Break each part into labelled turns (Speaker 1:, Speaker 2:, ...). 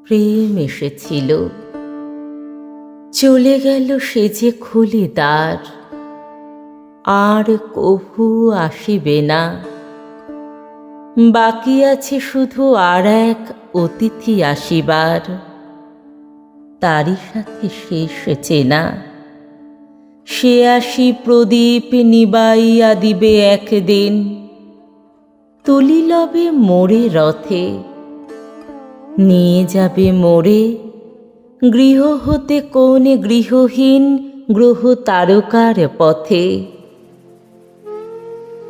Speaker 1: প্রেম এসেছিল, চলে গেল সে যে খুলে দ্বার, আর কভু আসিবে না। বাকি আছে শুধু আর এক অতিথি আসিবার, তারই সাথে শেষ চেনা। সে আসি প্রদীপ নিবাইয়া দিবে একদিন, তুলিলবে মোরে রথে, নিয়ে যাবে মোরে গৃহ হতে কোন গৃহহীন গ্রহ তারকার পথে।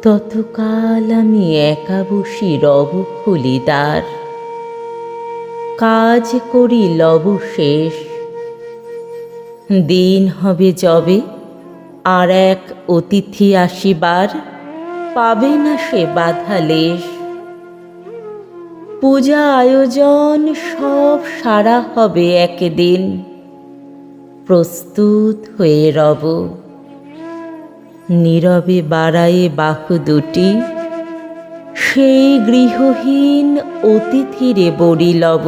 Speaker 1: ততকাল আমি একা বসি রব খুলি দ্বার, কাজ করি লব শেষ। দিন হবে যবে আর এক অতিথি আসিবার, পাবে না সে বাধা লেশ। পূজা আয়োজন সব সারা হবে একদিন, প্রস্তুত হয়ে রব। নীরবে বাড়ায়ে বাহু দুটি, সেই গৃহহীন অতিথিরে বরি লব।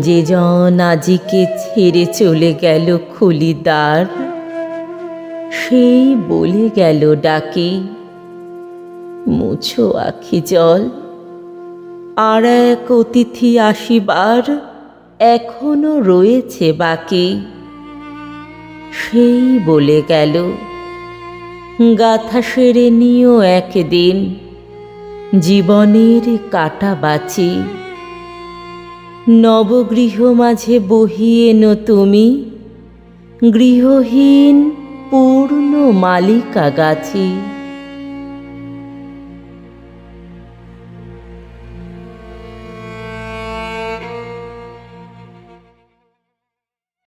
Speaker 1: যে জন আজিকে ছেড়ে চলে গেল খুলি দ্বার, সেই বলে গেল ডাকি, মুছো আখি জল। আর এক অতিথি আসিবার এখনো রয়েছে বাকি। সেই বলে গেল, গাথা সেরে নিও একদিন, জীবনের কাটা বাঁচি। নবগৃহ মাঝে বহিয়ে নো তুমি, গৃহহীন পূর্ণ মালিকা গাছি।